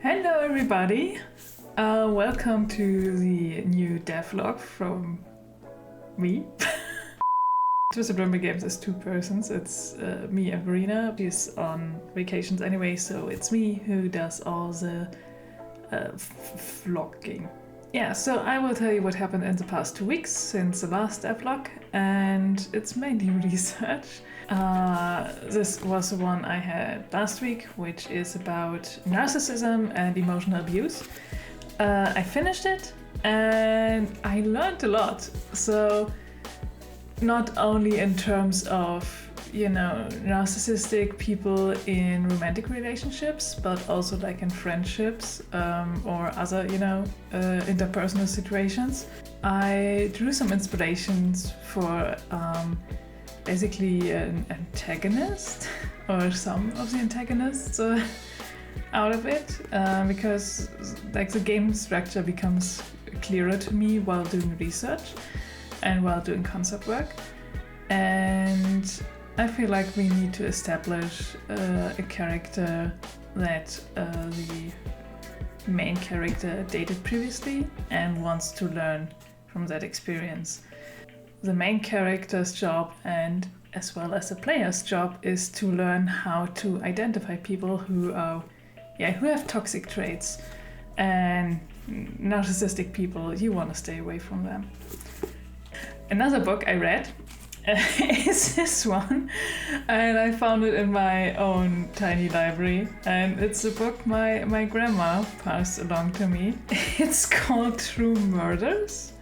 Hello everybody! Welcome to the new devlog from me. Twisted Ramble Games is two persons. It's me and Verena. She's on vacations anyway, so it's me who does all the vlogging. Yeah, so I will tell you what happened in the past 2 weeks since the last devlog, and it's mainly research. This was the one I had last week, which is about narcissism and emotional abuse. I finished it and I learned a lot. So not only in terms of, narcissistic people in romantic relationships, but also like in friendships or other, interpersonal situations. I drew some inspirations for basically an antagonist or some of the antagonists out of it, because like the game structure becomes clearer to me while doing research and while doing concept work, and I feel like we need to establish a character that the main character dated previously and wants to learn from that experience. The main character's job, and as well as the player's job, is to learn how to identify people who have toxic traits and narcissistic people. You want to stay away from them. Another book I read is this one, and I found it in my own tiny library, and it's a book my grandma passed along to me. It's called True Murders.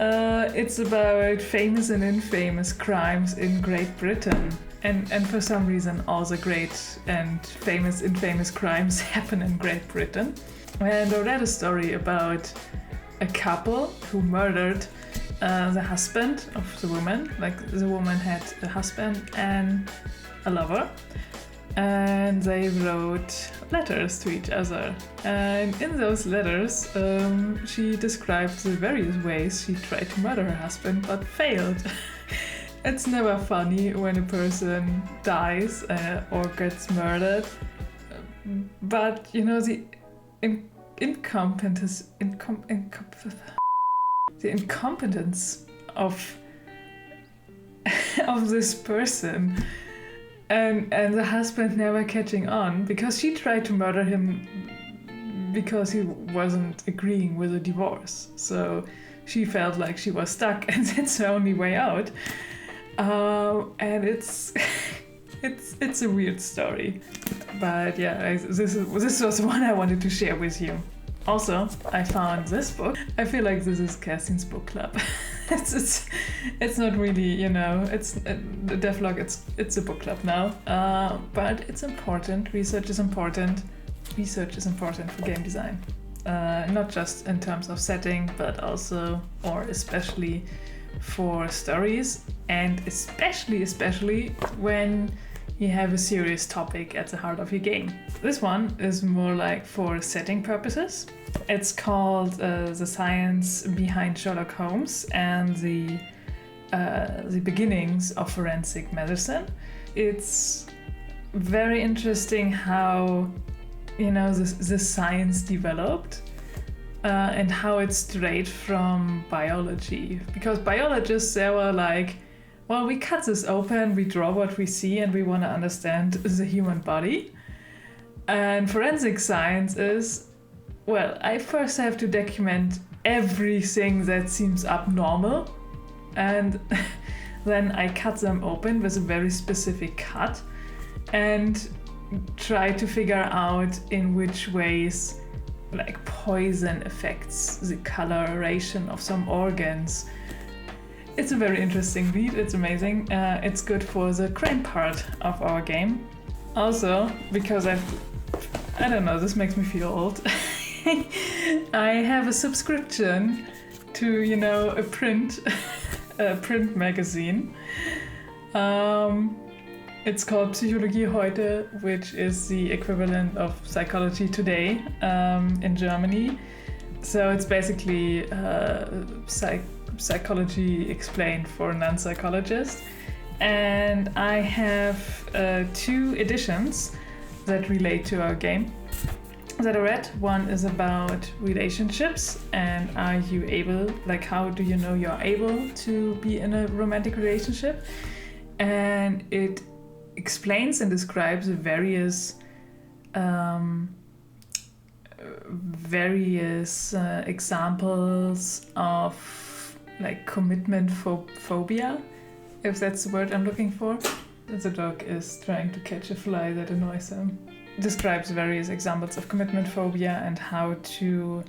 It's about famous and infamous crimes in Great Britain. And for some reason, all the great and famous infamous crimes happen in Great Britain. And I read a story about a couple who murdered the husband of the woman. Like, the woman had a husband and a lover. And they wrote letters to each other. And in those letters, she described the various ways she tried to murder her husband, but failed. It's never funny when a person dies or gets murdered, but the incompetence of this person. And the husband never catching on, because she tried to murder him because he wasn't agreeing with a divorce. So she felt like she was stuck, and that's her only way out. And it's a weird story. But yeah, this was the one I wanted to share with you. Also, I found this book. I feel like this is Kerstin's book club. It's not really, it's the devlog. It's a book club now. But it's important. Research is important. Research is important for game design. Not just in terms of setting, but also, or especially, for stories, and especially when you have a serious topic at the heart of your game. This one is more like for setting purposes. It's called The Science Behind Sherlock Holmes and the Beginnings of Forensic Medicine. It's very interesting how the science developed and how it's straight from biology. Because biologists, they were like, well, we cut this open, we draw what we see, and we want to understand the human body. And forensic science is, well, I first have to document everything that seems abnormal, and then I cut them open with a very specific cut and try to figure out in which ways like poison affects the coloration of some organs. It's a very interesting read, it's amazing. It's good for the crime part of our game. Also, because I don't know, this makes me feel old. I have a subscription to, a print magazine. It's called Psychologie heute, which is the equivalent of Psychology Today in Germany. So it's basically psychology explained for non-psychologists. And I have 2 editions that relate to our game. that I read. One is about relationships, and are you able, like, how do you know you're able to be in a romantic relationship? And it explains and describes various examples of like commitment phobia, if that's the word I'm looking for. The dog is trying to catch a fly that annoys him. Describes various examples of commitment phobia and how to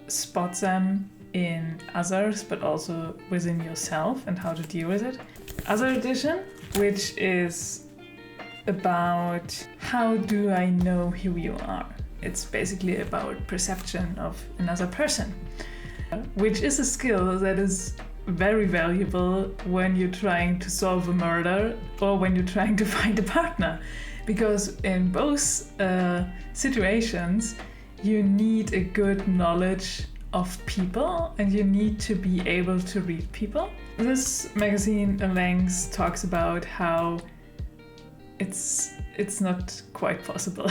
spot them in others, but also within yourself, and how to deal with it. Other edition, which is about how do I know who you are. It's basically about perception of another person, which is a skill that is very valuable when you're trying to solve a murder or when you're trying to find a partner. Because in both situations, you need a good knowledge of people and you need to be able to read people. This magazine at length talks about how it's not quite possible.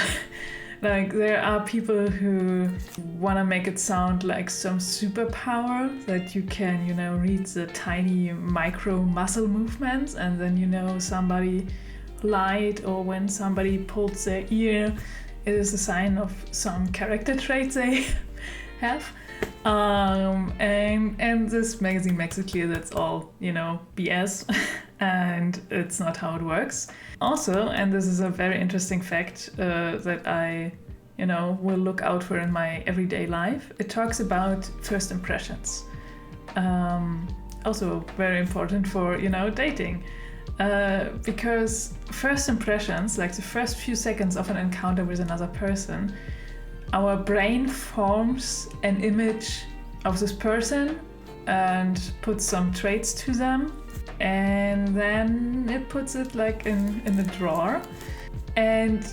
Like, there are people who want to make it sound like some superpower, that you can, read the tiny micro muscle movements, and then, somebody lied, or when somebody pulls their ear, it is a sign of some character traits they have. And this magazine makes it clear that's all, BS, and it's not how it works. Also, and this is a very interesting fact that I, will look out for in my everyday life, it talks about first impressions. Also very important for, dating. Because first impressions, like the first few seconds of an encounter with another person, our brain forms an image of this person and puts some traits to them, and then it puts it like in the drawer and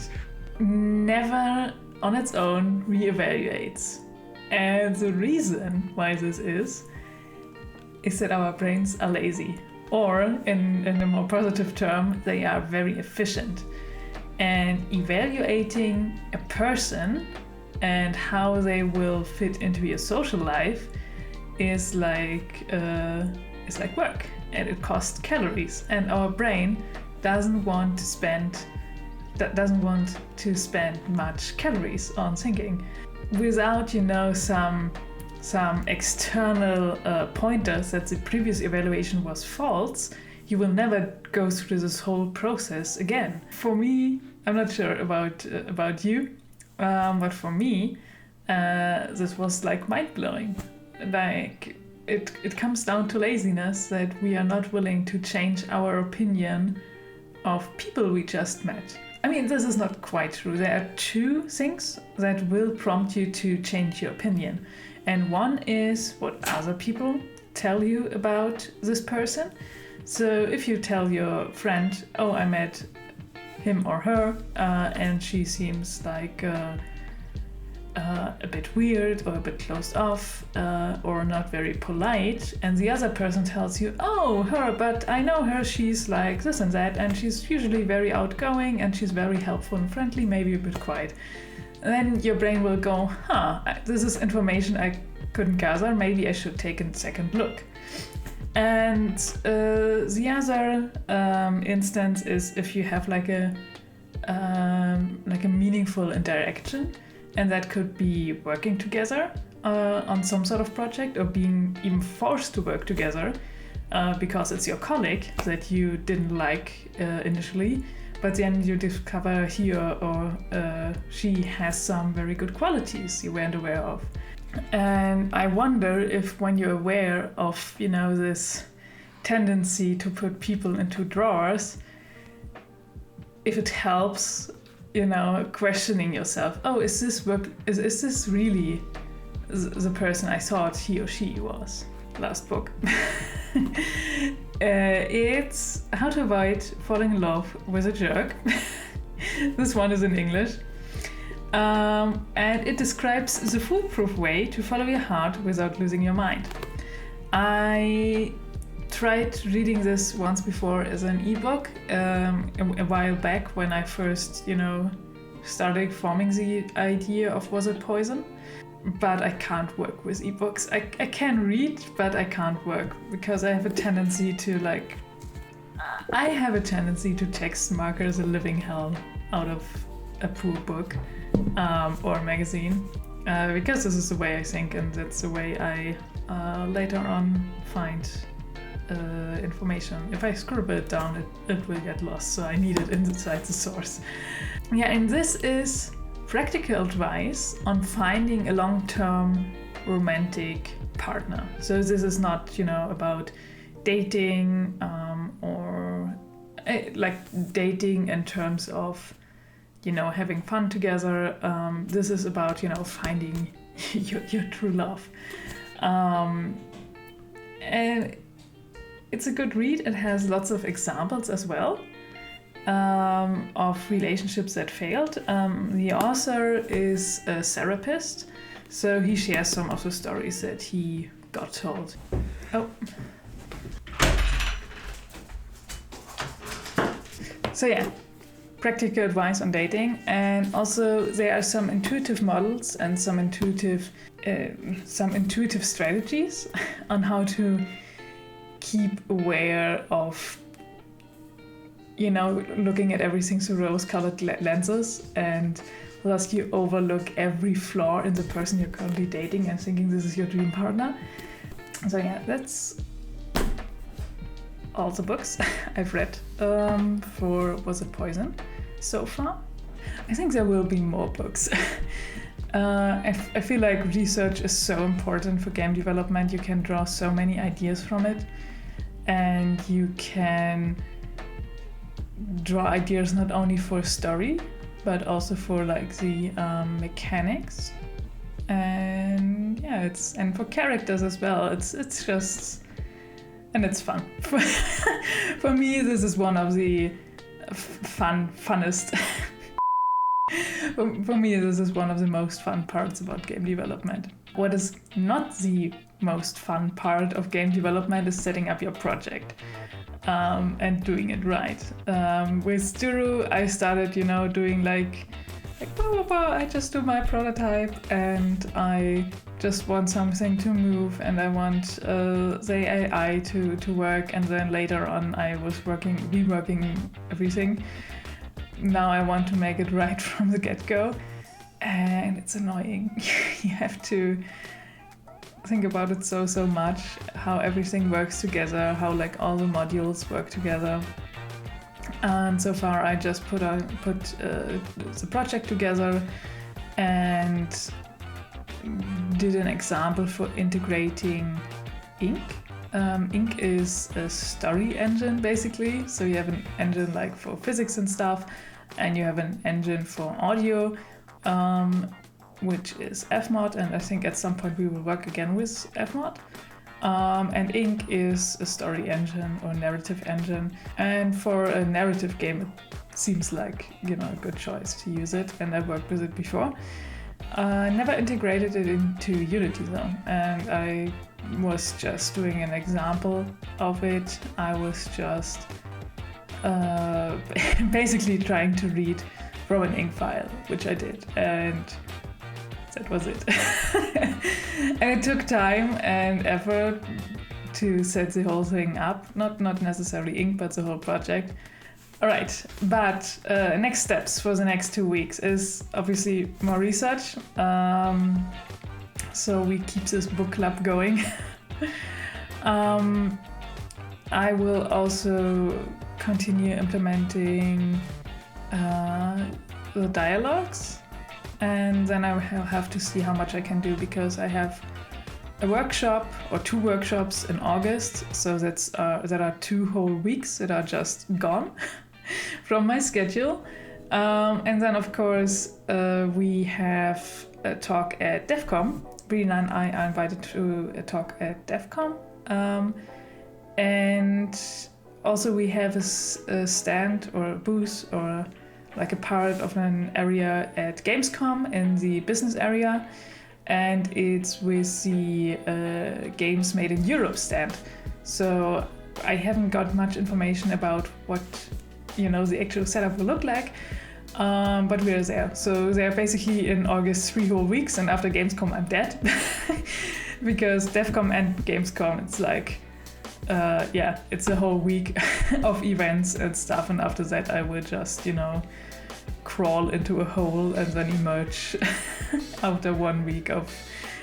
never on its own reevaluates. And the reason why this is that our brains are lazy, or in a more positive term, they are very efficient. And evaluating a person and how they will fit into your social life is like work, and it costs calories, and our brain doesn't want to spend much calories on thinking. Without some external pointers that the previous evaluation was false, you will never go through this whole process again. For me, I'm not sure about you, but for me, this was like mind-blowing. Like, it comes down to laziness, that we are not willing to change our opinion of people we just met. I mean, this is not quite true. There are two things that will prompt you to change your opinion. And one is what other people tell you about this person. So if you tell your friend, oh, I met him or her, and she seems like a bit weird or a bit closed off, or not very polite, and the other person tells you, oh, her, but I know her, she's like this and that, and she's usually very outgoing and she's very helpful and friendly, maybe a bit quiet. Then your brain will go, this is information I couldn't gather, maybe I should take a second look. And the other instance is if you have like a meaningful interaction, and that could be working together on some sort of project, or being even forced to work together because it's your colleague that you didn't like initially, but then you discover he or she has some very good qualities you weren't aware of. And I wonder if, when you're aware of, this tendency to put people into drawers, if it helps, questioning yourself. Oh, is this really the person I thought he or she was? Last book. It's How to Avoid Falling in Love with a Jerk. This one is in English. And it describes the foolproof way to follow your heart without losing your mind. I tried reading this once before as an ebook a while back, when I first, started forming the idea of Was It Poison? But I can't work with ebooks. I can read, but I can't work because I have a tendency to text markers a living hell out of a poor book or magazine because this is the way I think, and that's the way I later on find information. If I scribble it down, it will get lost, so I need it inside the source. Yeah, and this is practical advice on finding a long-term romantic partner. So this is not, about dating or like dating in terms of, having fun together. This is about, finding your true love. And it's a good read. It has lots of examples as well. Of relationships that failed. The author is a therapist, so he shares some of the stories that he got told. Oh. So yeah, practical advice on dating, and also there are some intuitive models and some intuitive strategies on how to keep aware of looking at everything through rose-colored lenses, and thus you overlook every flaw in the person you're currently dating and thinking this is your dream partner. So yeah, that's all the books I've read for Was It Poison so far. I think there will be more books. I feel like research is so important for game development. You can draw so many ideas from it, and you can draw ideas not only for story but also for the mechanics, and and for characters as well. It's just, and it's fun. For me, this is one of the funnest. For me, this is one of the most fun parts about game development. What is not the most fun part of game development is setting up your project. And doing it right. With Sturu, I started, doing like blah, blah, blah. I just do my prototype, and I just want something to move, and I want the AI to work, and then later on I was reworking everything. Now I want to make it right from the get-go, and it's annoying. You have to think about it so much, how everything works together, how all the modules work together. And so far I just put the project together and did an example for integrating Ink. Ink is a story engine basically, so you have an engine for physics and stuff, and you have an engine for audio, which is Fmod, and I think at some point we will work again with Fmod. And Ink is a story engine or narrative engine, and for a narrative game it seems like a good choice to use it, and I worked with it before. Never integrated it into Unity though, and I was just doing an example of it. I was just basically trying to read from an Ink file, which I did, and that was it. And it took time and effort to set the whole thing up. Not necessarily Ink, but the whole project. All right, but next steps for the next 2 weeks is obviously more research. So we keep this book club going. I will also continue implementing the dialogues, and then I will have to see how much I can do, because I have a workshop or 2 workshops in August, so that are 2 whole weeks that are just gone from my schedule. And then of course we have a talk at DevCom. Brina and I are invited to a talk at DevCom, and also we have a stand or a booth or like a part of an area at Gamescom in the business area, and it's with the Games Made in Europe stand. So I haven't got much information about what the actual setup will look like, But we are there. So they're basically in August 3 whole weeks, and after Gamescom I'm dead. Because DevCon and Gamescom, it's like, it's a whole week of events and stuff, and after that I will just, crawl into a hole and then emerge after 1 week of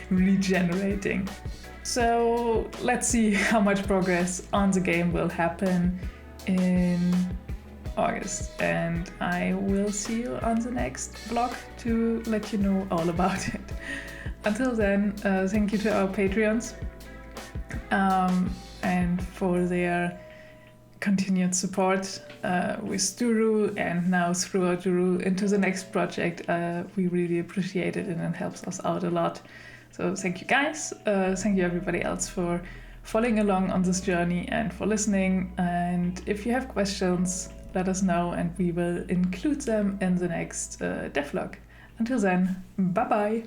regenerating. So let's see how much progress on the game will happen in August, and I will see you on the next vlog to let you know all about it. Until then, thank you to our Patreons and for their continued support with Duru and now throughout Duru into the next project. We really appreciate it, and it helps us out a lot. So thank you guys. Thank you everybody else for following along on this journey and for listening. And if you have questions, let us know and we will include them in the next devlog. Until then, bye bye.